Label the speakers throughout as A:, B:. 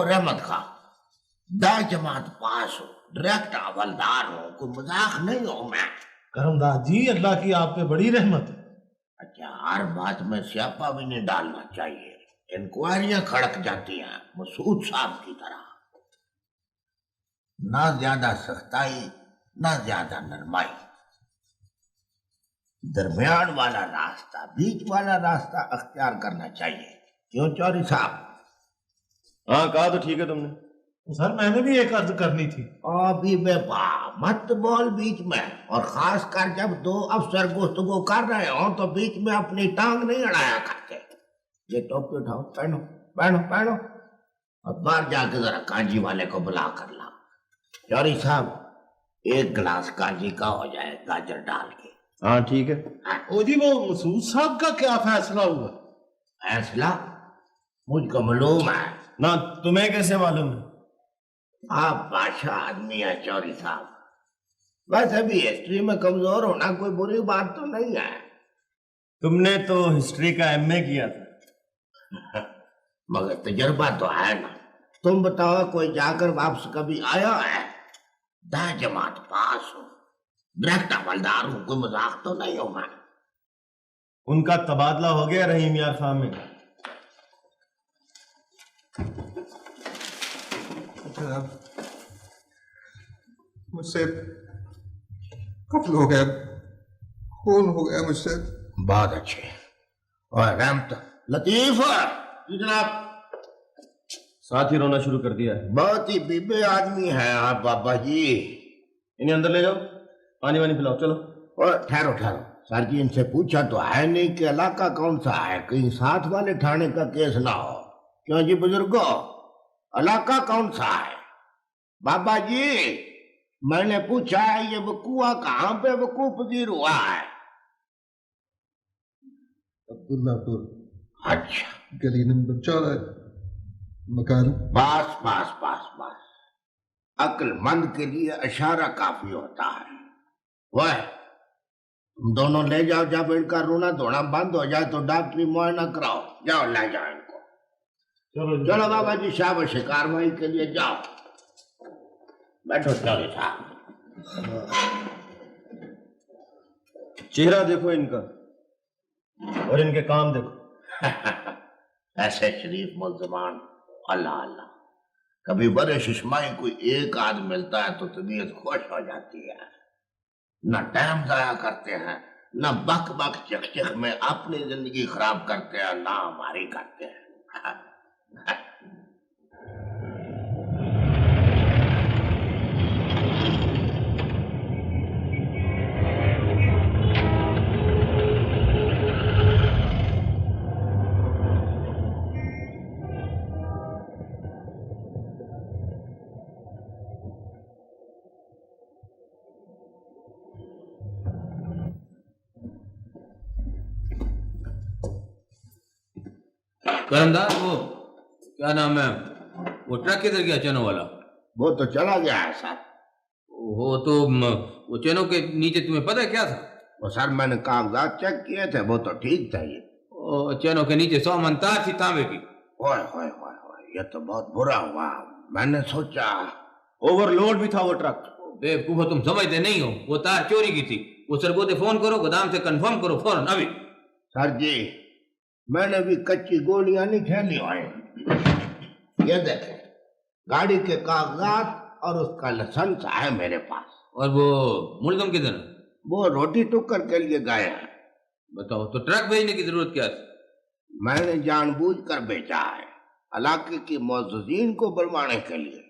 A: देखो रहमत खा, 10 जमात पास हो, डायरेक्ट हवलदार हो, कोई मजाक नहीं हो मैं।
B: करमदास जी, अल्लाह की आप पे बड़ी रहमत है।
A: अच्छा, हर बात में स्यापा भी नहीं डालना चाहिए, इंक्वायरियां खड़क जाती हैं मसूद साहब की तरह। ना ज्यादा सख्ताई, ना ज्यादा नरमाई, दरमियान वाला रास्ता, बीच वाला रास्ता अख्तियार करना चाहिए। क्यों चौधरी साहब?
C: हाँ, कहा तो ठीक है तुमने।
B: तो सर मैंने भी एक अर्ज करनी थी।
A: अभी बेपा मत बोल बीच में, और खास कर जब दो अफसर गुफ्तगू कर रहे हो तो बीच में अपनी टांग नहीं अड़ाया करते। ये टोपी उठाओ, पहनो पहनो पहनो, और बाहर जाके जरा कांजी वाले को बुला कर ला। चौधरी साहब, एक गिलास कांजी का हो जाए गाजर डाल के।
C: हाँ ठीक है।
B: ओ जी, वो मसूद साहब का क्या फैसला हुआ?
A: फैसला मुझको मालूम है।
C: ना तुम्हें कैसे मालूम है?
A: आप बादशाह आदमी है चौधरी साहब, वैसे भी हिस्ट्री में कमजोर होना कोई बुरी बात तो नहीं है।
C: तुमने तो हिस्ट्री का एमए किया था।
A: मगर तजर्बा तो है ना। तुम बताओ, कोई जाकर वापस कभी आया है? 10 जमात पास हो, डायरेक्ट हवलदार हूं, कोई मजाक तो नहीं हो मैं।
C: उनका तबादला हो गया रहीम यार खान में।
D: मुझसे कत्ल हो गया, खून हो गया मुझसे।
A: बहुत अच्छे। और रहमत लतीफ जी जनाब,
C: साथ ही रोना शुरू कर दिया है।
A: बहुत ही बीबे आदमी है आप बाबा जी।
C: इन्हें अंदर ले जाओ, पानी वानी पिलाओ, चलो।
A: और ठहरो ठहरो, सर जी इनसे पूछा तो है नहीं कि इलाका कौन सा है, कहीं साथ वाले थाने का केस ना हो। क्यों जी बुजुर्गो, इलाका कौन सा है? बाबा जी, मैंने पूछा है ये वकूआ कहाँ पे वकूफ पजीर हुआ है?
D: अब्दुल्लापुर,
A: अच्छा,
D: गली नंबर 14, मकान।
A: बस बस बस बस, अक्लमंद के लिए इशारा काफी होता है। वह तुम दोनों ले जाओ, जब इनका रोना धोना बंद हो जाए तो डॉक्टरी मुआयना कराओ। जाओ ले जाओ इनको।
B: चलो
A: चलो बाबा जी, शाबाश, कार्रवाई के लिए जाओ। बैठो चौधरी साहब।
C: चेहरा देखो इनका और इनके काम देखो।
A: ऐसे शरीफ मुल्ज़मान, अल्लाह अल्लाह। कभी बड़े शिशमाई कोई एक आदमी मिलता है तो तबीयत खुश हो जाती है। न टाइम जाया करते हैं, न बक बक चक चक में अपनी जिंदगी खराब करते हैं, ना हमारी करते हैं।
E: करमदास, वो क्या नाम है, वो ट्रक किधर गया चेनो वाला?
A: वो तो चला गया है सर।
E: वो तो वो चेनो के नीचे तुम्हें पता है क्या था?
A: वो सर मैंने कागजात चेक किए थे, वो तो ठीक था। ये
E: चेनो के नीचे 100 मन तार थी तांबे की।
A: ओए होए होए होए, ये तो बहुत बुरा हुआ। मैंने सोचा
C: ओवरलोड भी था वो ट्रक।
E: बेवकूफो, तुम समझते नहीं हो, वो तार चोरी की थी। वो सरगोदे फोन करो, गोदाम से कंफर्म करो फौरन अभी।
A: सर जी, मैंने भी कच्ची गोलियां नहीं खेली हुई। ये देखें, गाड़ी के कागजात और उसका लाइसेंस है मेरे पास।
E: और वो मुल्जम किधर है?
A: वो रोटी टुक्कर के लिए गए हैं।
E: बताओ, तो ट्रक भेजने की जरूरत क्या थी?
A: मैंने जानबूझकर बेचा है, इलाके की मौजूदीन को बुलवाने के लिए।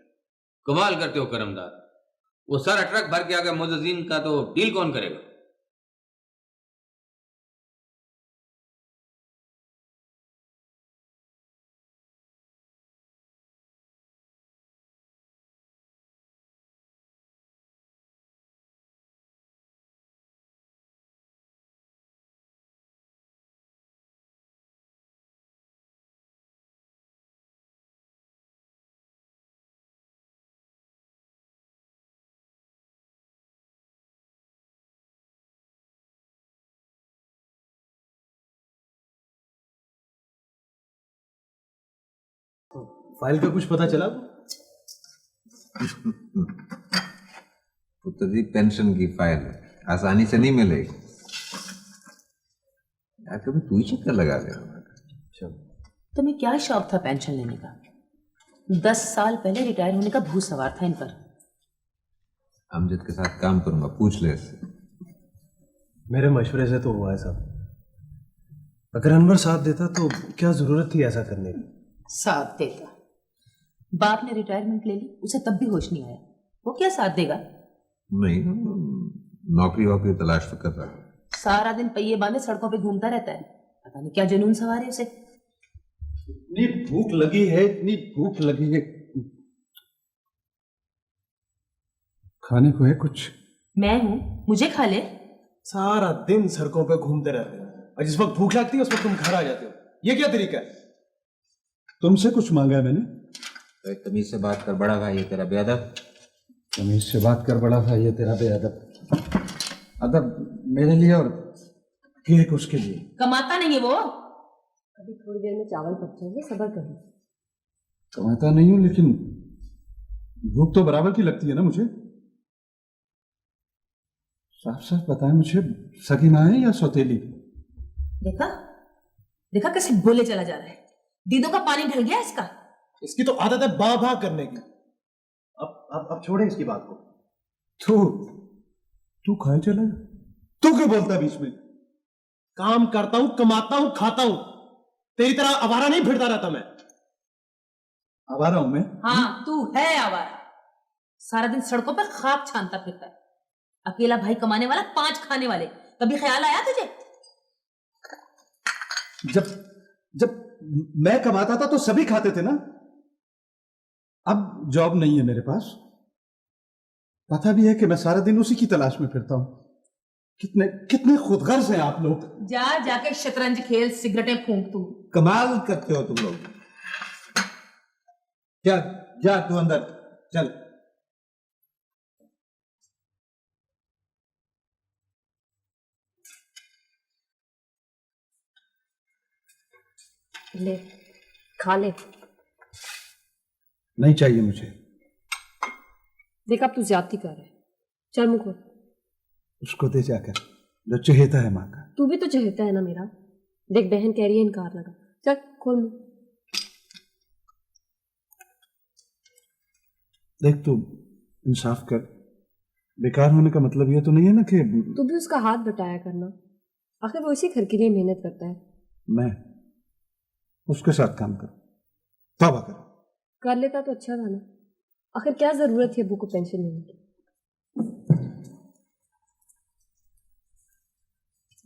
E: कमाल करते हो करमदास, वो सारा ट्रक भर के आ गया मुअज्जिन का, तो डील कौन करेगा?
F: फाइल का कुछ पता चला?
G: पुत्र जी, पेंशन की फाइल आसानी से नहीं मिलेगी यार, कभी तू ही चक्कर लगा दे।
H: तुम्हें क्या शौक था पेंशन लेने का? 10 साल पहले रिटायर होने का भूत सवार था इन पर।
G: अमजद के साथ काम करूंगा, पूछ ले इससे।
F: मेरे मशवरे से तो हुआ है साहब। अगर अनवर साथ देता तो क्या जरूरत थी ऐसा करने की?
H: साथ देता? बाप ने रिटायरमेंट ले ली, उसे तब भी होश नहीं आया। वो क्या साथ देगा?
G: नहीं, नौकरी वोकरी तलाश तो कर रहा है।
H: सारा दिन पहिए बांधे सड़कों पे घूमता रहता है, पता नहीं क्या जुनून सवार है उसे।
F: इतनी भूख लगी है, इतनी भूख लगी है।
D: खाने को है कुछ?
H: मैं हूं, मुझे खा ले।
F: सारा दिन सड़कों पे घूमते रहते हो और जिस वक्त भूख लगती है उस वक्त तुम घर आ जाते हो। ये क्या तरीका है?
D: तुमसे कुछ मांगा है मैंने?
G: तो एक तमीज से बात कर, बड़ा भाई ये तेरा बेअदब।
D: तमीज से बात कर, बड़ा भाई ये तेरा बेअदब। अदब मेरे लिए और केक उसके लिए।
H: कमाता नहीं है वो।
I: अभी थोड़ी देर में चावल पक जाएंगे, सब्र करो।
D: कमाता नहीं हूं, लेकिन भूख तो बराबर की लगती है ना मुझे। साफ साफ बताएं मुझे, सगी माँ है या सौतेली?
H: देखा देखा कैसे बोले चला जा रहा है। दीदों का पानी ढल गया इसका।
F: इसकी तो आदत है बा बा करने की। अब छोड़े इसकी बात को।
D: तू खाए चला, तू क्यों बोलता है बीच में?
F: काम करता हूं, कमाता हूं, खाता हूं। तेरी तरह आवारा नहीं फिरता रहता मैं।
D: आवारा हूं मैं?
H: हाँ, तू है आवारा। सारा दिन सड़कों पर खाक छानता फिरता है। अकेला भाई कमाने वाला, 5 खाने वाले। कभी ख्याल आया तुझे?
D: जब मैं कमाता था तो सभी खाते थे ना। अब जॉब नहीं है मेरे पास। पता भी है कि मैं सारा दिन उसी की तलाश में फिरता हूं। कितने खुदगर्ज हैं आप लोग।
H: जाके शतरंज खेल, सिगरेटें फूंक तू।
G: कमाल करते हो तुम लोग। जा तू अंदर चल।
I: ले, खा ले।
D: नहीं चाहिए मुझे।
I: देख अब तू ज्यादती कर रहा है। चल मुंह खोल।
D: उसको दे जाकर, जो चहेता है माँ का।
I: तू भी तो चहेता है ना मेरा। देख बहन कह रही है, इनकार लगा। चल खोल मुंह।
D: देख तू इंसाफ कर। बेकार होने का मतलब ये तो नहीं है ना कि
I: तू भी उसका हाथ बटाया करना। आखिर वो इसी घर के लिए मेहनत करता है।
D: मैं उसके साथ काम करूं? तौबा कर।
I: कर लेता तो अच्छा था ना। आखिर क्या जरूरत है अबू को पेंशन लेने की?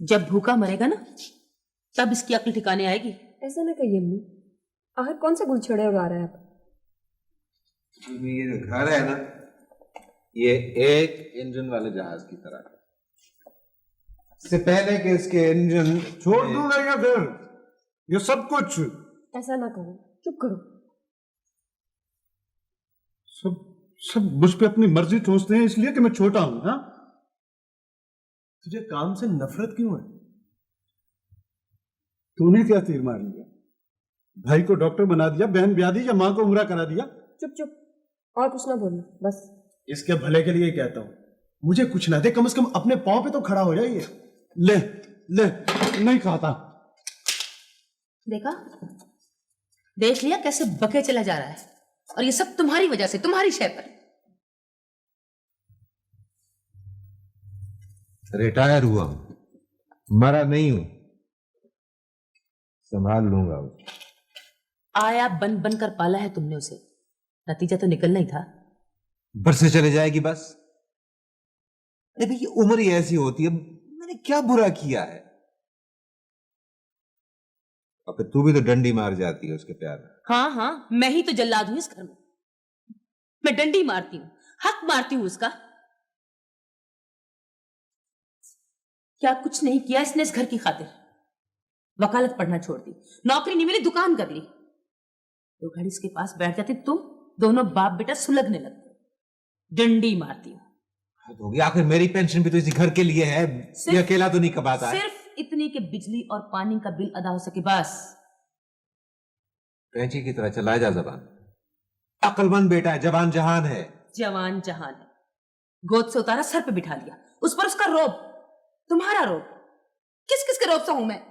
H: जब भूखा मरेगा ना, तब इसकी अक्ल ठिकाने आएगी।
I: ऐसा ना कहिए अम्मी। आखिर कौन सा गुलछड़े उड़ा रहा है आप?
G: ये जो घर है ना, ये एक इंजन वाले जहाज की तरह है। इससे पहले कि इसके इंजन
D: छोड़ दूंगा या घर, ये सब कुछ।
I: ऐसा ना करो, चुप करो।
D: सब मुझ पे अपनी मर्जी ठोंसते हैं इसलिए कि मैं छोटा हूं। हाँ,
F: तुझे काम से नफरत क्यों है?
D: तूने क्या तीर मार लिया? भाई को डॉक्टर बना दिया, बहन ब्याह दी, या माँ को उम्रा करा दिया।
I: चुप चुप, और कुछ ना बोलना बस।
F: इसके भले के लिए कहता हूं, मुझे कुछ ना दे, कम से कम अपने पांव पे तो खड़ा हो जाइए।
D: ले ले, नहीं खाता।
H: देखा, देख लिया कैसे बके चला जा रहा है। और ये सब तुम्हारी वजह से, तुम्हारी शय पर।
G: रिटायर हुआ हूं, मरा नहीं हूं, संभाल लूंगा उसे।
H: आया बन बन कर पाला है तुमने उसे, नतीजा तो निकलना ही था।
G: बरसे चले जाएगी बस। अरे भाई, ये उम्र ही ऐसी होती है। मैंने क्या बुरा किया है? और फिर तू भी तो डंडी मार जाती है उसके प्यार में।
H: हाँ, मैं ही तो जल्लाद हूं इस घर में। मैं डंडी मारती हूं, हक मारती हूं उसका। क्या कुछ नहीं किया इसने इस घर की खातिर। वकालत पढ़ना छोड़ दी, नौकरी नहीं मिली, दुकान कर ली। तो घड़ी इसके पास बैठ जाते, तुम दोनों बाप बेटा सुलगने लगते। डंडी मारती हूं।
G: हद हो गई, आखिर मेरी पेंशन भी तो इसी घर के लिए है। ये अकेला तो नहीं कमाता है।
H: सिर्फ इतनी कि बिजली और पानी का बिल अदा हो सके बस।
G: कैंची की तरह चलाया जा जबान। अक्लमंद बेटा है, जवान जहान है।
H: जवान जहान है, गोद से उतारा, सर पे बिठा लिया, उस पर उसका रोब, तुम्हारा रोब। किस किस के रोब से हूं मैं?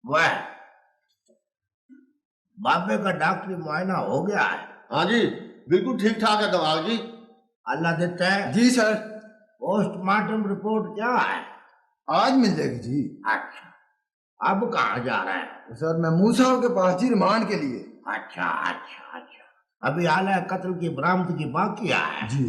A: वह बाबे का डॉक्टरी मुआयना हो गया है?
C: हाँ जी, बिल्कुल ठीक ठाक है दवाल जी।
A: अल्लाह देता है।
D: जी सर।
A: पोस्टमार्टम रिपोर्ट क्या है?
D: आज मिल जाएगी जी।
A: अच्छा, अब कहाँ जा रहे हैं?
D: सर मैं मूसा साहब के पास जी, रिमांड के लिए।
A: अच्छा अच्छा अच्छा, अभी हाल कत्ल की बरामदगी बाकी है
D: जी।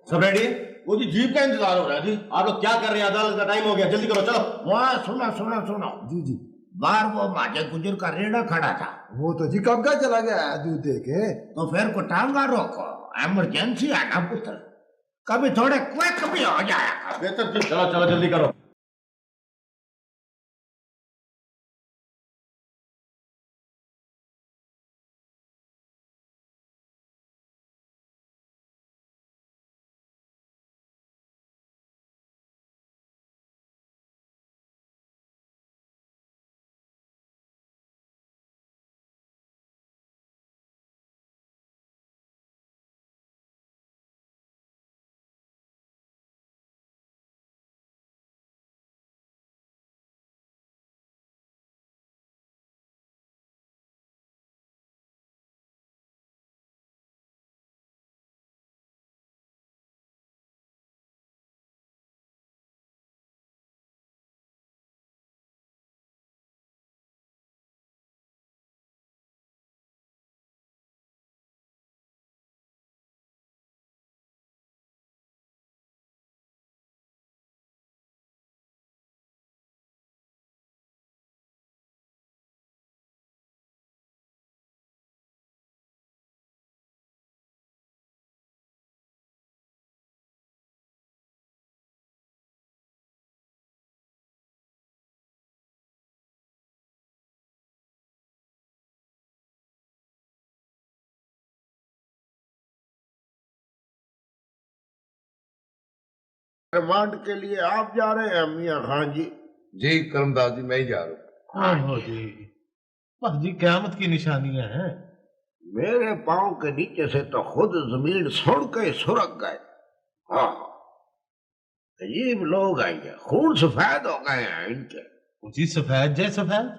C: सब रेडी? वो जी जीप का इंतजार हो रहा है जी। आप लोग क्या कर रहे हैं? अदालत का टाइम हो गया, जल्दी करो, चलो।
A: वाह, सुनो सुनो सुनो
D: जी जी।
A: बाहर वो माजे गुजर का रेड़ा खड़ा था।
D: वो तो जी कब का चला गया है दूध दे के।
A: तो फिर को टांगा रोको, इमरजेंसी है ना पुत्र, कभी थोड़े क्विक भी हो जाएगा।
C: बेहतर जी, चलो चलो जल्दी करो।
A: रिमांड के लिए आप जा रहे हैं मियां खान जी?
G: जी करमदास जी, मैं ही जा रहा हूँ।
B: ओहो जी, बस जी क़यामत की निशानियां हैं।
A: मेरे पांव के नीचे से तो खुद जमीन सुड़ के सुरक गए। हाँ, अजीब लोग आएंगे, खून सफेद हो गए हैं इनके।
B: जी सफेद जय सफेद,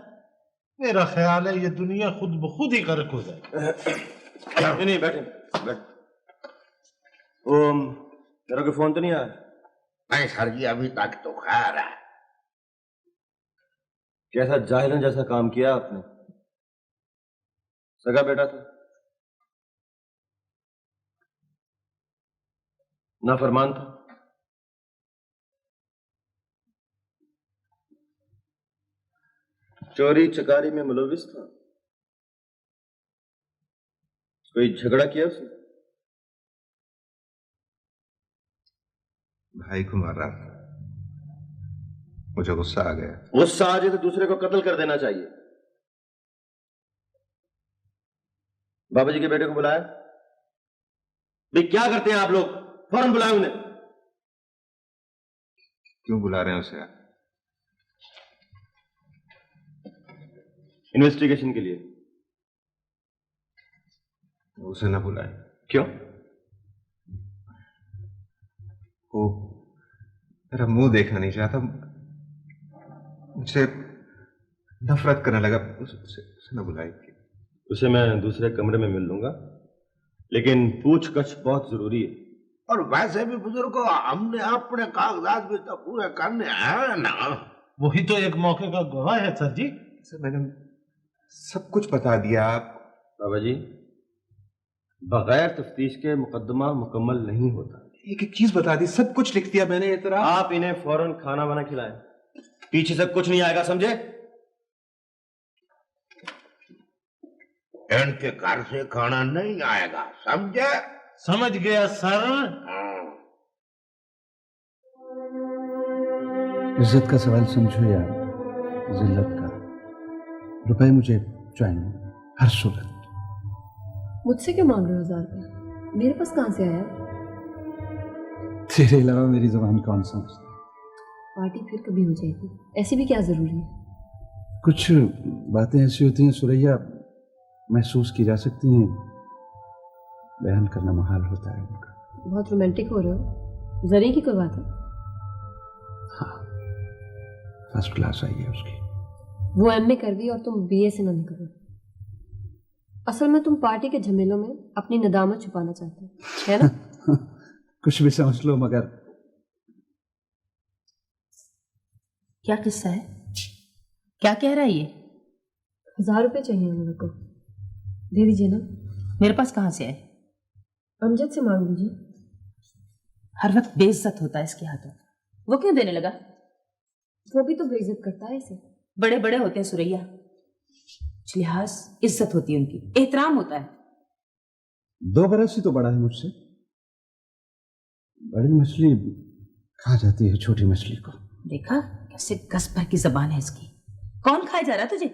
B: मेरा ख्याल है ये दुनिया खुद ब खुद ही गर्क हो जाए।
C: नहीं बैठे बैठ। वो मेरा कोई फोन तो नहीं आया?
A: नहीं सर जी, अभी तक तो खैर है।
C: कैसा जाहिलन जैसा काम किया आपने? सगा बेटा था, नाफरमान था, चोरी चकारी में मुलविस था, कोई झगड़ा किया उसने?
G: भाई को मार रहा था, मुझे गुस्सा आ गया।
C: गुस्सा आ जाए तो दूसरे को कत्ल कर देना चाहिए। बाबा जी के बेटे को बुलाया। भाई क्या करते हैं आप लोग? फौरन बुलाए उन्हें।
G: क्यों बुला रहे हैं उसे आप?
C: इन्वेस्टिगेशन के लिए।
G: उसे ना बुलाए।
C: क्यों?
G: वो मेरा मुंह देखना नहीं चाहता, मुझसे नफरत करने लगा। उसे ना बुलाए।
C: उसे मैं दूसरे कमरे में मिल लूंगा, लेकिन पूछगछ बहुत जरूरी है।
A: और वैसे भी बुजुर्गों, हमने अपने कागजात भी तो पूरे करने हैं ना।
B: वही तो एक मौके का गवाह है सर जी।
G: सर मैंने सब कुछ बता दिया। आप
C: बाबा जी, बगैर तफ्तीश के मुकदमा मुकम्मल नहीं होता।
G: एक एक चीज बता दी, सब कुछ लिख दिया मैंने। इतना
C: आप इन्हें फौरन खाना वाना खिलाएं, पीछे से कुछ नहीं आएगा, समझे?
A: इनके घर से खाना नहीं आएगा, समझे?
B: समझ गया सर।
D: इज्जत का सवाल समझो या जिल्लत का। रुपए मुझे चाहिए हर सूरत।
I: मुझसे क्यों मांग रहे हो 1000 रुपया? मेरे पास कहाँ से आया?
D: तेरे अलावा मेरी जुबान कौन समझता है?
I: पार्टी फिर कभी हो जाएगी, ऐसी भी क्या जरूरी है?
D: कुछ बातें ऐसी होती हैं सुरैया, महसूस की जा सकती हैं, बयान करना मुहाल होता है उनका।
I: बहुत रोमांटिक हो रहे हो। जरी की कोई बात है?
D: हाँ, फर्स्ट क्लास आई है उसकी।
I: वो एमए कर गई और तुम बीए से ना निकलो। असल में तुम पार्टी के झमेलों में अपनी नदामत छुपाना चाहते हो, है ना?
D: कुछ भी समझ लो, मगर
H: क्या किस्सा है? क्या कह रहा है ये?
I: 1000 रुपये चाहिए मेरे को, दे दीजिए ना।
H: मेरे पास कहाँ से आए?
I: अमजद से मांग लीजिए।
H: हर वक्त बेइज्जत होता है इसके हाथों। वो क्यों देने लगा?
I: वो भी तो बेइज्जत करता है इसे।
H: बड़े बड़े होते हैं सुरैया, कुछ लिहाज इज्जत होती है उनकी, एहतराम होता है।
D: 2 बरस ही तो बड़ा है मुझसे। बड़ी मछली खा जाती है छोटी मछली को।
H: देखा कैसे गस भर की जबान है इसकी। कौन खाए जा रहा तुझे?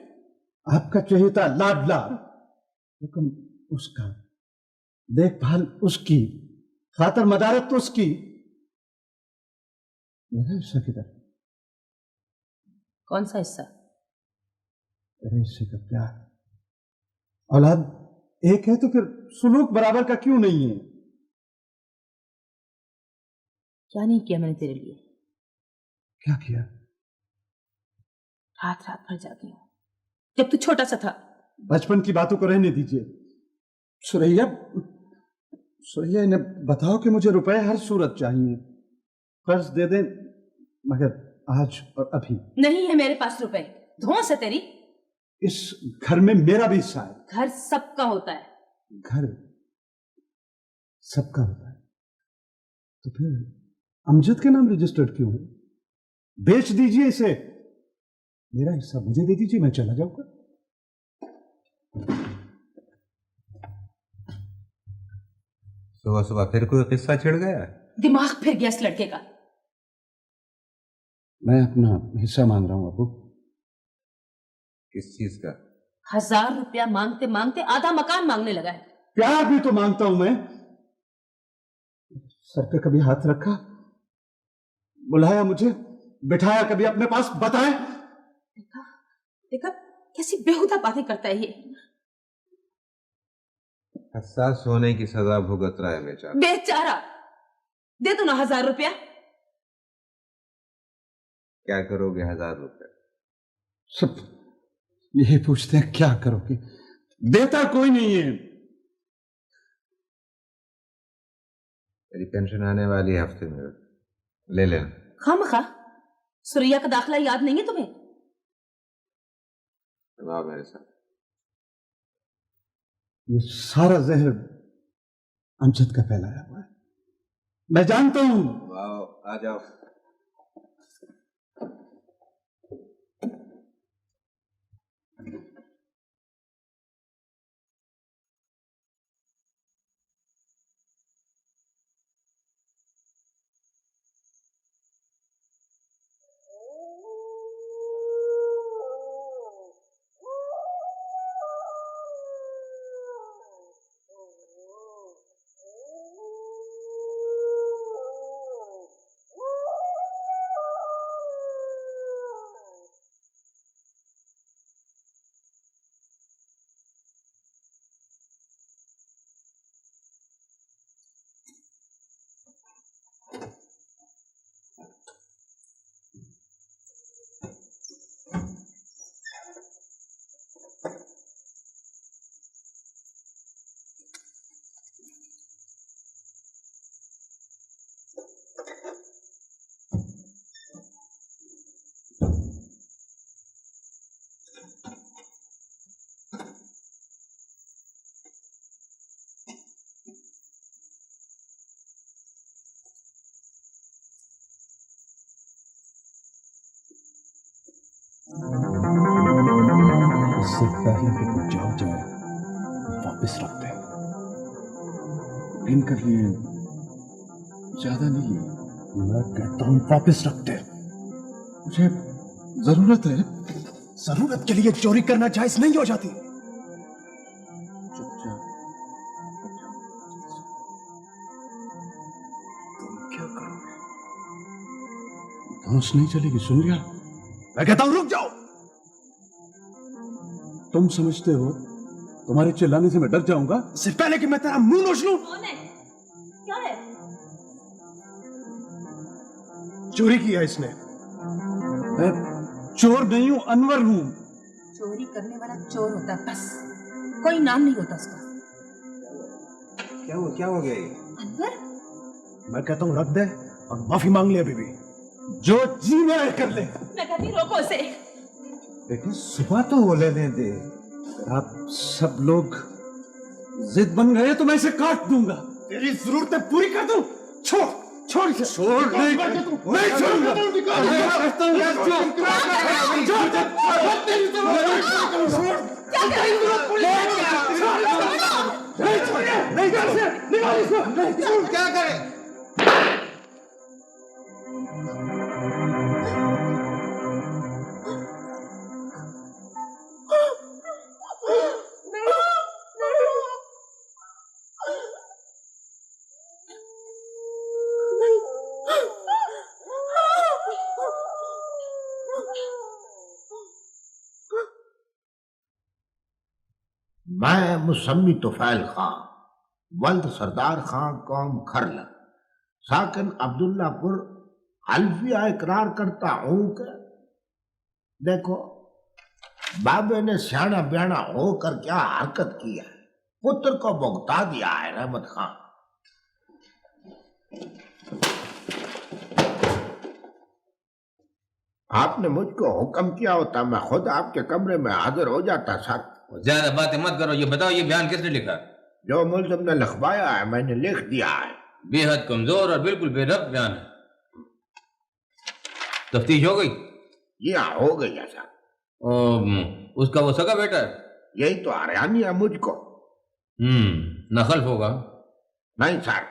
D: आपका चहेता लाडला, लेकिन उसका देखभाल उसकी, खातर मदारत तो उसकी। मेरा हिस्सा किधर?
H: कौन सा हिस्सा?
D: मेरे हिस्से का प्यार। औलाद एक है तो फिर सुलूक बराबर का क्यों नहीं है?
H: क्या नहीं किया मैंने तेरे लिए?
D: क्या किया?
H: रात रात भर जागी हूं, जब तू छोटा सा था।
D: बचपन की बातों को रहने दीजिए। सुरैया, सुरैया इन्हें बताओ कि मुझे रुपए हर सूरत चाहिए। कर्ज दे दें, मगर आज और अभी।
H: नहीं है मेरे पास रुपए। धौंस है तेरी।
D: इस घर में मेरा भी हिस्सा है।
H: घर सबका होता है।
D: घर सबका होता है तो फिर अमजद के नाम रजिस्टर्ड क्यों है? बेच दीजिए इसे, मेरा हिस्सा मुझे दे दीजिए, मैं चला जाऊंगा।
G: सुबह सुबह फिर कोई किस्सा छिड़ गया?
H: दिमाग फिर गया इस लड़के का।
D: मैं अपना हिस्सा मांग रहा हूं अबू।
G: किस चीज का?
H: 1000 रुपया मांगते मांगते आधा मकान मांगने लगा है।
D: प्यार भी तो मांगता हूं मैं। सर पे कभी हाथ रखा, बुलाया मुझे, बिठाया कभी अपने पास, बताए?
H: देखा देखा कैसी बेहुदा बातें करता है ये।
G: हसास होने की सजा भुगत रहा है बेचारा।
H: बेचारा। दे दो ना 1000 रुपया।
G: क्या करोगे 1000 रुपए?
D: सब यही पूछते हैं क्या करोगे, देता कोई नहीं है।
G: मेरी पेंशन आने वाली है हफ्ते में, ले लेना।
H: खामखा सुरैया का दाखला याद नहीं है तुम्हें?
G: आओ मेरे साथ।
D: ये सारा जहर अमजद का फैलाया हुआ है, मैं जानता हूं।
G: आओ, आ जाओ।
D: इससे पहले कि तू जाग जाए वापस रख दे। इनके लिए ज्यादा नहीं है। मैं कहता हूं वापस रख दे। मुझे जरूरत है। जरूरत के लिए चोरी करना जायज नहीं हो जाती। चुपचाप तुम क्या करोगे? होश नहीं चलेगी, सुन लिया? मैं कहता हूं रुक जाओ। तुम समझते हो तुम्हारे चिल्लाने से मैं डर जाऊंगा? इससे पहले कि मैं तेरा मुंह नोच लूं।
H: कौन है? क्या है?
D: चोरी किया इसने। मैं चोर नहीं हूं, अनवर हूं।
H: चोरी करने वाला चोर होता है, बस कोई नाम नहीं होता उसका।
G: क्या हो गया ये?
H: अनवर,
D: मैं कहता हूं रख दे और माफी मांग ले। अभी भी जो जी में कर ले।
H: मैं कहती हूं रोको उसे।
G: लेकिन सुबह तो वो लेने दे।
D: आप सब लोग जिद बन गए तो मैं इसे काट दूंगा। तेरी जरूरतें पूरी कर दूं। छोड़ छोड़ इसे। छोड़ नहीं छोड़ूंगा।
G: क्या करें?
A: मैं मुसम्मी तुफैल खां, वल्द सरदार खां कौम खरल, साकिन अब्दुल्लापुर हल्फिया इकरार करता हूं कि देखो बाबे ने सियाना ब्याना होकर क्या हरकत की है। पुत्र को भुगता दिया है रहमत खां। आपने मुझको हुक्म किया होता मैं खुद आपके कमरे में हाजिर हो जाता सर।
E: ज्यादा बातें मत करो, ये बताओ ये बयान किसने लिखा?
A: जो मुल्ज़िम ने लिखवाया है मैंने लिख दिया है।
E: बेहद कमजोर और बिल्कुल बेरब्त बयान है। तफ्तीश हो गई?
A: जी हाँ हो गई है सर।
E: उसका वो सगा बेटा है?
A: यही तो हरियाणी है मुझको।
E: नखल्फ होगा।
A: नहीं सर,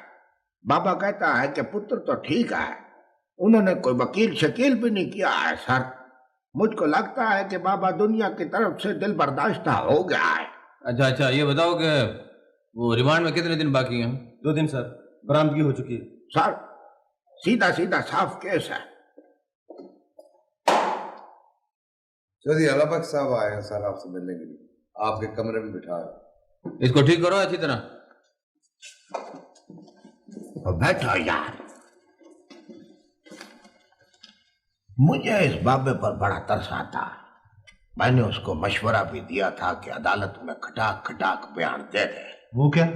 A: बाबा कहता है कि पुत्र तो ठीक है, उन्होंने कोई वकील शकील भी नहीं किया है सर। मुझको लगता है कि बाबा दुनिया की तरफ से दिल बर्दाश्त हो गया है।
E: अच्छा, ये बताओ कि वो रिमांड में कितने दिन बाकी हैं?
C: 2 दिन सर, बरामदगी हो चुकी है।
A: सर सीधा सीधा साफ केस है।
G: चौधरी अलाबक साहब आए हैं सर आपसे मिलने के लिए, आपके कमरे में बिठा है।
E: इसको ठीक करो अच्छी तरह।
A: बैठो यार। मुझे इस बाबे पर बड़ा तरस आता है। मैंने उसको मशवरा भी दिया था कि अदालत में खटाक खटाक बयान दे दे।
B: वो क्या?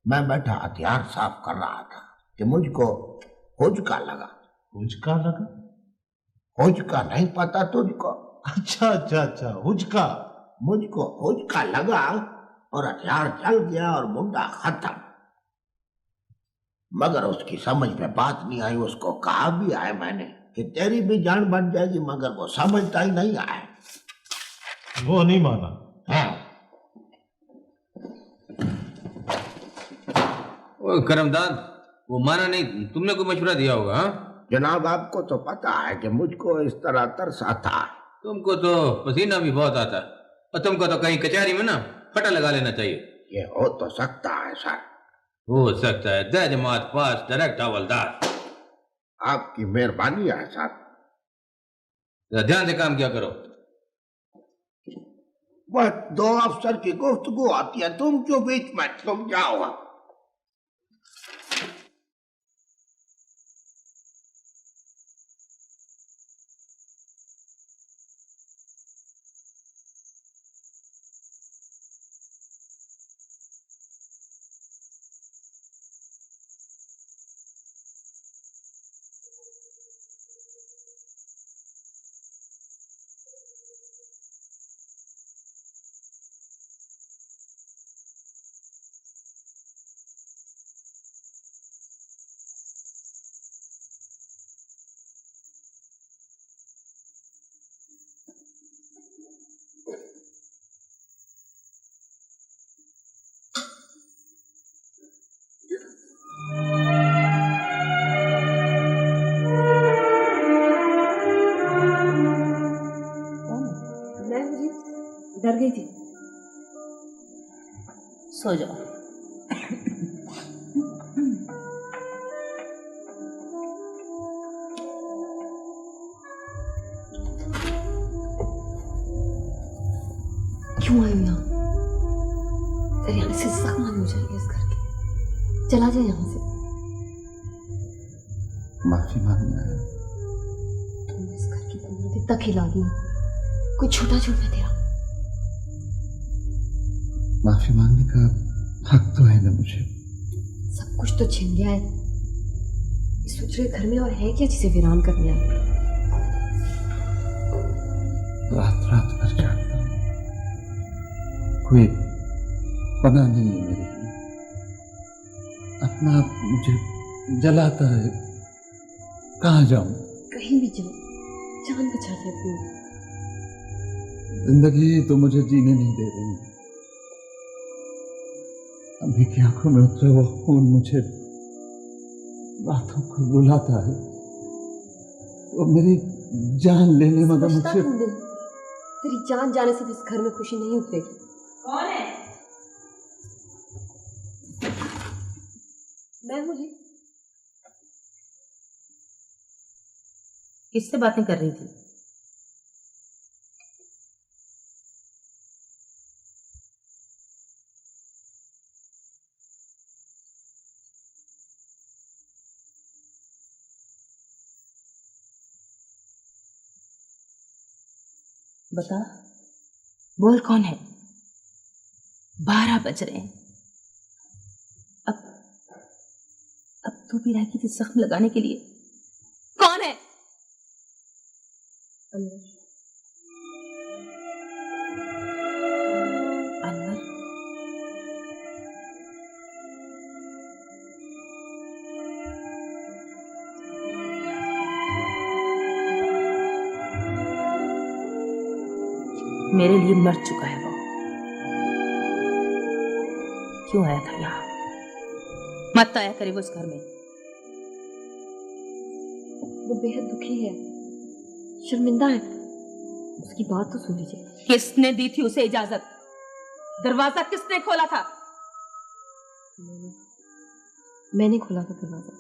A: मैं बैठा हथियार साफ कर रहा था कि मुझको हुजका लगा।
B: हुजका लगा?
A: हुजका नहीं पता तुझको?
B: अच्छा, हुजका।
A: मुझको हुजका लगा और हथियार चल गया और मुंडा खत्म। मगर उसकी समझ में बात नहीं आई। उसको कहा भी है मैंने कि तेरी भी जान बन जाएगी, मगर वो समझता ही नहीं आया।
B: वो नहीं माना।
A: हाँ।
E: ओ करमदाद, वो माना नहीं, तुमने कोई मशवरा दिया होगा? हाँ
A: जनाब आपको तो पता है कि मुझको इस तरह तरस आता है।
E: तुमको तो पसीना भी बहुत आता है, और तुमको तो कहीं कचहरी में ना फटा लगा लेना चाहिए।
A: ये हो तो सकता है सर।
E: हो सकता है। दे जमात पास डायरेक्ट हवलदार।
A: आपकी मेहरबानी है सर।
E: ध्यान से काम किया करो।
A: वह 2 अफसर की गुफ्तगू आती है, तुम क्यों बीच में? तुम जाओ।
H: सो जाओ।
I: क्यों आई यहाँ? तेरे आने से जख्म हो जाएगा इस घर के। चला जा यहाँ से।
D: माफी मांगने आया।
I: तुमने इस घर की बुनियाद इतना खिला दी, कोई छोटा झूठ है तेरा।
D: माफी मांगने का हक तो है ना मुझे।
I: सब कुछ तो छिन गया है। इस उजड़े घर में और है क्या जिसे वीरान करने आए?
D: रात रात भर जागता हूँ, कोई पना नहीं है मेरे लिए। अपना आप मुझे जलाता है। कहाँ जाऊं?
I: कहीं भी जाओ, जान बचा ले अपनी।
D: जिंदगी तो मुझे जीने नहीं दे रही। अभी की आंखों में उतरा वो खून मुझे बातों को बुलाता है। वो मेरी जान लेने मगर
I: समझता
D: मुझे
I: हूँ दिल, तेरी जान जाने से भी इस घर में खुशी नहीं उतरेगी।
H: कौन है?
I: मैं मुझे
H: किससे बातें कर रही थी? बता, बोल कौन है? 12 बज रहे हैं। अब तू भी राखी थी जख्म लगाने के लिए। कौन है?
I: अंदर।
H: अनवर। मेरे लिए मर चुका है वो। क्यों आया था यहाँ? मत आया करे वो इस घर में।
I: वो बेहद दुखी है, शर्मिंदा है। उसकी बात तो सुन लीजिए।
H: किसने दी थी उसे इजाजत? दरवाजा किसने खोला था?
I: मैंने खोला था दरवाजा।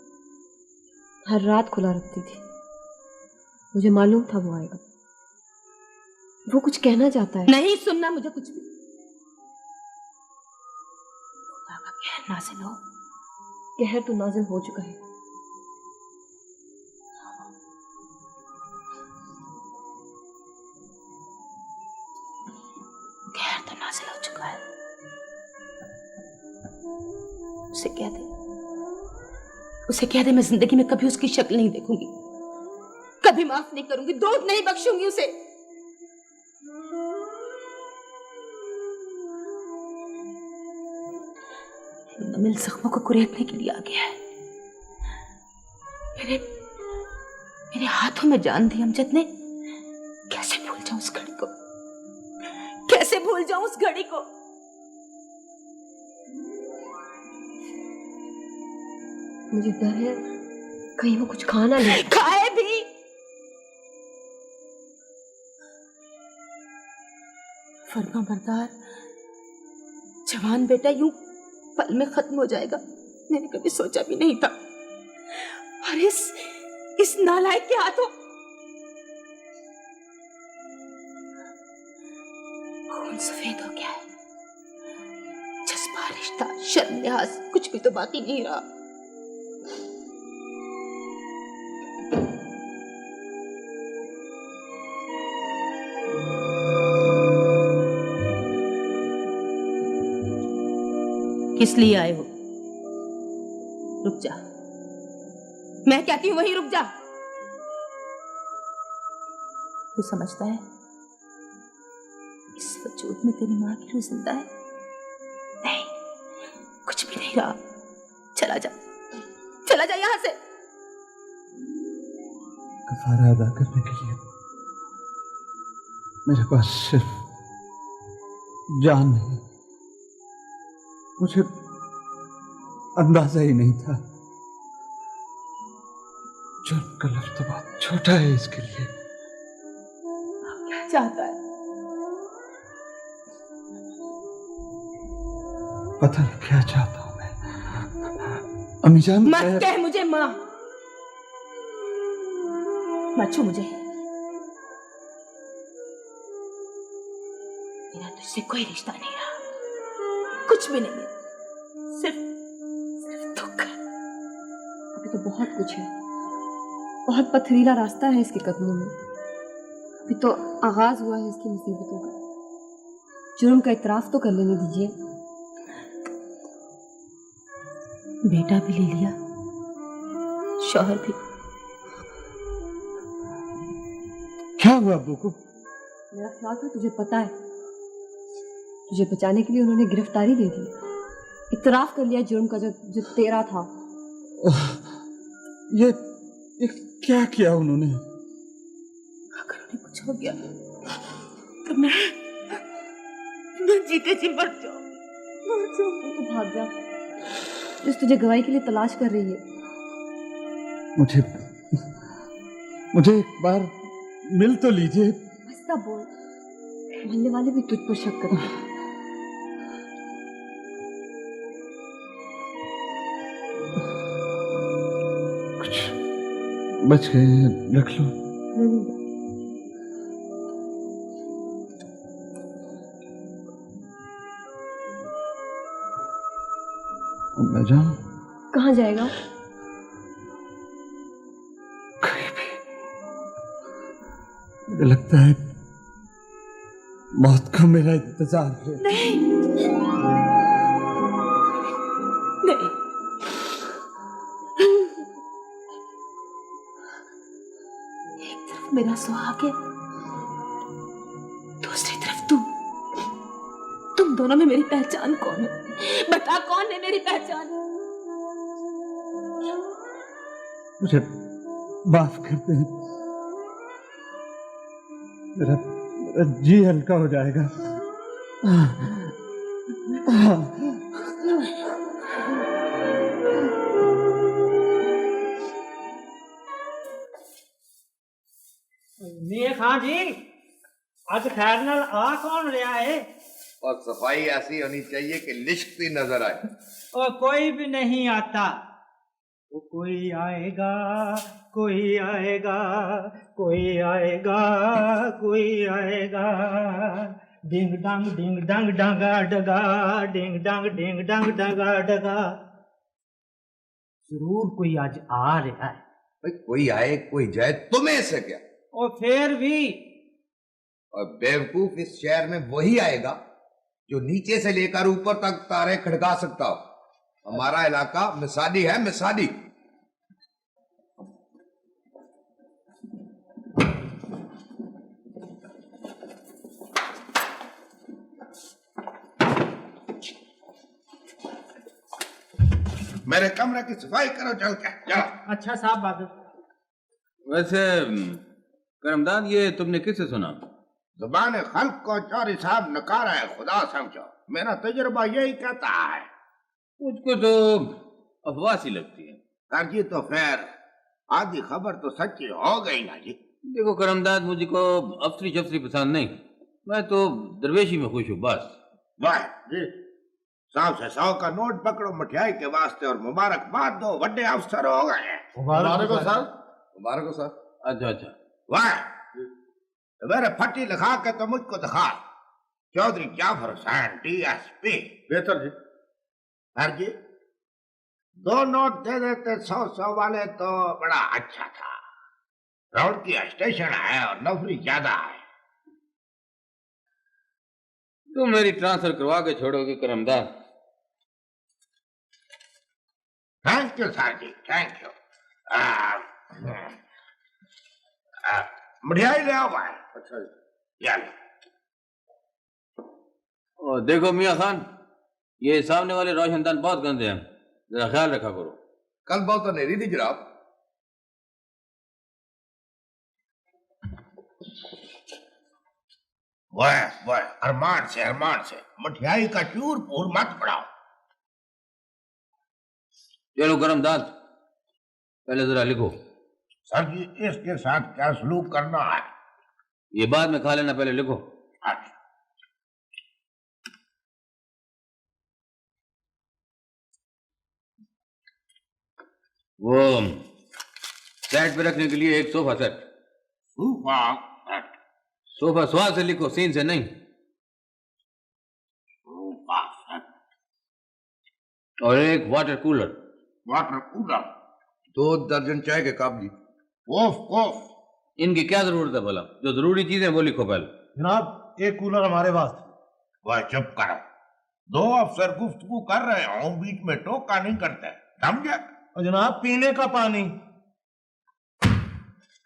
I: हर रात खुला रखती थी। मुझे मालूम था वो आएगा। वो कुछ कहना चाहता है।
H: नहीं सुनना मुझे कुछ भी। खुदा का कहर नाज़िल हो।
I: कहर तो नाज़िल हो चुका है।
H: कहर तो नाज़िल हो चुका है। उसे कह दे मैं जिंदगी में कभी उसकी शक्ल नहीं देखूंगी, कभी माफ नहीं करूंगी, दूध नहीं बख्शूंगी उसे। मुंतमिल जख्मों को कुरेदने के लिए आ गया है। मेरे हाथों में जान दी अमजद ने। कैसे भूल जाऊं उस घड़ी को, कैसे भूल जाऊं उस घड़ी को।
I: मुझे डर है कहीं वो कुछ खा ना ले।
H: खाए भी। फरमा बरदार जवान बेटा यूं पल में खत्म हो जाएगा, मैंने कभी सोचा भी नहीं था। और इस नालायक के हाथों खून सफेद हो गया है। जज्बा, रिश्ता, शर्म, लिहाज कुछ भी तो बाकी नहीं रहा। किस लिए आए हो? रुक जा, मैं कहती हूं वहीं रुक जा। तू समझता है इस वजूद में तेरी मां की रूह जिंदा है? नहीं, कुछ भी नहीं रहा। चला जा, चला जा यहां से।
D: कफारा अदा करने के लिए मेरे पास सिर्फ जान है। मुझे अंदाजा ही नहीं था। जुर्म का लफ्ज़ तो बहुत छोटा है इसके लिए।
H: क्या चाहता है?
D: पता नहीं क्या चाहता हूं मैं। अमीजान
H: मत कह मुझे माँ, मत छू मुझे। मेरा तुझसे कोई रिश्ता नहीं रहा, कुछ भी नहीं, सिर्फ दुख।
I: अभी तो बहुत कुछ है, बहुत पथरीला रास्ता है इसके कदमों में। अभी तो आगाज हुआ है इसकी मुसीबतों का। जुर्म का इतराफ तो कर लेने दीजिए।
H: बेटा भी ले लिया, शौहर भी।
D: क्या हुआ अब्बू को?
I: मेरा ख्याल था तुझे पता है, तुझे बचाने के लिए उन्होंने गिरफ्तारी दे दी, इतराफ कर लिया जुर्म का जो तेरा था।
D: ये क्या किया उन्होंने?
H: अगर उन्हें कुछ हो गया तो मैं जीते जी मर जाऊं।
I: तो भाग जा, जिस तुझे गवाही के लिए तलाश कर रही है।
D: मुझे एक बार मिल तो लीजिए।
I: हंसता बोल, मिलने वाले भी तुझ पर शक करें।
D: कुछ बच गए हैं, रख लो। मैं जाऊं?
I: कहाँ जाएगा?
D: कहीं भी। मुझे लगता है मौत का मेरा इंतजार है।
H: नहीं नहीं, एक तरफ मेरा सुहाग है, दूसरी तरफ तुम दोनों में मेरी पहचान कौन है? बता, कौन है मेरी पहचान?
D: मुझे माफ कर दे, मेरा जी हल्का हो जाएगा।
J: मियां खान जी, आज खैर नाल आ कौन रहा है?
G: और सफाई ऐसी होनी चाहिए कि लिश्कती नजर आए।
J: और कोई भी नहीं आता। वो कोई आएगा, कोई आएगा, कोई आएगा, कोई आएगा। डिंग डंग डंगा डगा, डिंग डंग डगा डगा। जरूर कोई आज आ रहा है।
G: भाई कोई आए कोई जाए, तुम्हें से क्या?
J: और फिर भी
G: और बेवकूफ इस शहर में वही आएगा जो नीचे से लेकर ऊपर तक तारे खड़का सकता हो। हमारा इलाका मिसाली है, मिसाली।
A: मेरे कमरे की सफाई करो चल के, चलो।
J: अच्छा साहब बात।
E: वैसे करमदाद, ये तुमने किससे सुना?
A: जुबान खल्क को चौरी साहब नकारा है, खुदा समझो। मेरा तजुर्बा यही कहता है।
E: मुझको तो अफवाह सी लगती है।
A: सर जी तो फिर आधी खबर तो सच्ची हो गई ना जी।
E: देखो करमदाद, मुझको अफसरी शफसरी पसंद नहीं, मैं तो दरवेशी में खुश हूँ बस।
A: वाह जी, 100 से 100 का नोट पकड़ो मिठाई के वास्ते और मुबारकबाद दो, बड़े अफसर हो गए।
C: मुबारक हो सर।
G: मुबारक हो सर।
E: अच्छा अच्छा।
A: वाह, मेरे फटी लिखा के तो मुझको दिखा। चौधरी जाफर हुसैन DSP।
C: बेहतर जी।
A: सर जी 2 नोट दे देते 100-100 वाले तो बड़ा अच्छा था। रोड की स्टेशन है और नौकरी ज्यादा है।
E: तुम मेरी ट्रांसफर करवा के छोड़ोगे Karamdad?
A: Thank you sir ji, thank you. मिठाई ले आओ भाई।
C: अच्छा जी।
A: चलो।
E: और देखो मियां खान, ये सामने वाले रोशनदान बहुत गंदे हैं, जरा ख्याल रखा करो।
G: कल बहुत अंधेरी थी जनाब।
A: वाह, अरमान से मिठाई का चूर पूर मत पड़ाओ।
E: चलो करमदाद, पहले जरा लिखो।
A: सर जी इसके साथ क्या सलूक करना है?
E: ये बाद में खा लेना, पहले लिखो।
A: अच्छा।
E: वो सेट पे रखने के लिए एक sofa set.
A: Sofa set?
E: Sofa स्वाद से लिखो, सीन से नहीं।
A: सोफा सेट
E: और एक वाटर कूलर।
A: Water cooler?
G: 2 दर्जन चाय के कप जी।
A: कोफ
E: इनकी क्या जरूरत है भला? जो जरूरी चीजें वो लिखो पहले।
B: जनाब एक कूलर हमारे पास।
A: वह चुप करो, 2 अफसर गुफ्तगू कर रहे हो, बीच में टोका नहीं करते, समझे?
B: और जनाब पीने का पानी।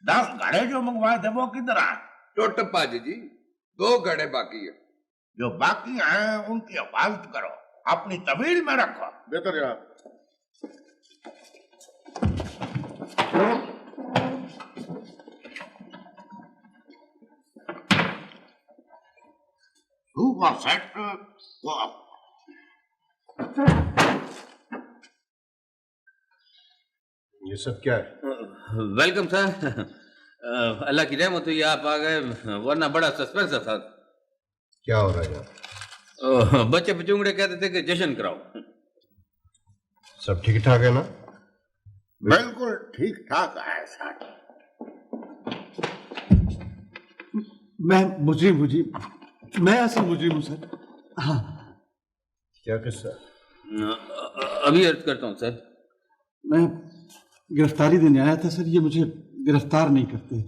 A: 10 घड़े जो मंगवाए थे वो किधर आए?
G: टोटप्पा जी 2 घड़े बाकी है।
A: जो बाकी हैं उनकी हिफाजत करो, अपनी तवील में रखो।
C: बेहतर जनाब।
A: सोफा सेट
C: ये सब क्या है?
E: Welcome sir. अल्लाह की रहमत हुई आप आ गए, वरना बड़ा सस्पेंस था।
C: क्या हो रहा है यहाँ?
E: बच्चे बचूंगड़े कहते थे कि जश्न कराओ।
C: सब ठीक ठाक है ना?
A: बिल्कुल ठीक ठाक है सर।
D: मैं मैं असल मुजरिम हूँ सर। हाँ।
C: क्या किस्सा?
E: अभी अर्ज करता हूँ सर।
D: मैं गिरफ्तारी देने आया था सर, ये मुझे गिरफ्तार नहीं करते,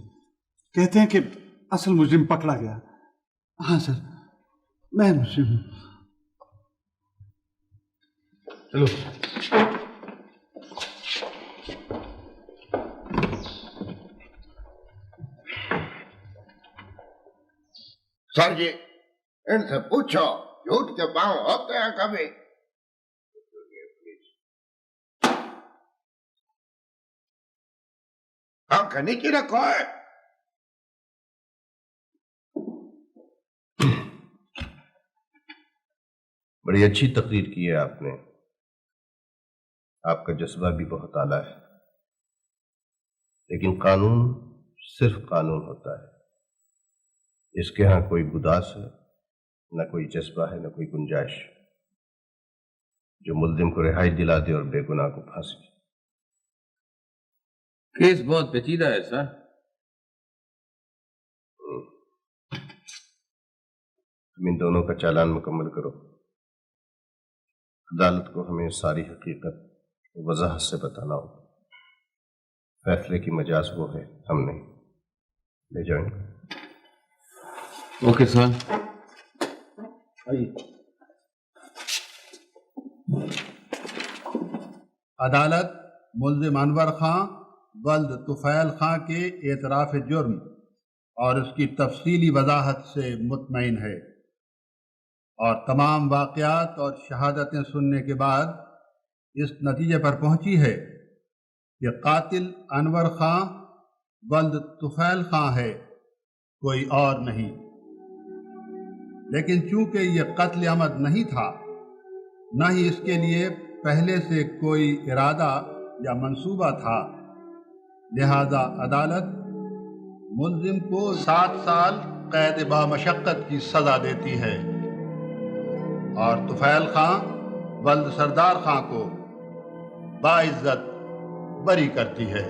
D: कहते हैं कि असल मुजरिम पकड़ा गया। हाँ सर, मैं मुजरिम हूँ।
C: चलो।
A: सर जी इनसे पूछो, झूठ के पांव होते हैं कभी? आंखें नीचे रखो है।
C: बड़ी अच्छी तकरीर की है आपने, आपका जज्बा भी बहुत आला है, लेकिन कानून सिर्फ कानून होता है, इसके यहाँ कोई गुदास है, न कोई जज्बा है, न कोई गुंजाइश जो मुल्जिम को रिहाई दिला दे और बेगुनाह को फांसी।
E: केस बहुत पेचीदा है सर।
C: तुम इन दोनों का चालान मुकम्मल करो। अदालत को हमें सारी हकीकत वजाहत से बताना होगा। फैसले की मजाज वो है, हम नहीं। ले जाओ इनको।
E: Okay sir.
K: अदालत मुल्जिम अनवर खां वल्द तुफैल खां के एतराफ़ जुर्म और उसकी तफसीली वजाहत से मुतमईन है और तमाम वाक़यात और शहादतें सुनने के बाद इस नतीजे पर पहुंची है कि कातिल अनवर खां वल्द तुफैल खां है, कोई और नहीं। लेकिन चूंकि यह कत्ल अमद नहीं था, न ही इसके लिए पहले से कोई इरादा या मंसूबा था, लिहाजा अदालत मुल्जिम को 7 साल कैद बामशक्कत की सजा देती है और तुफैल खां वल्द सरदार खां को बाइज्जत बरी करती है।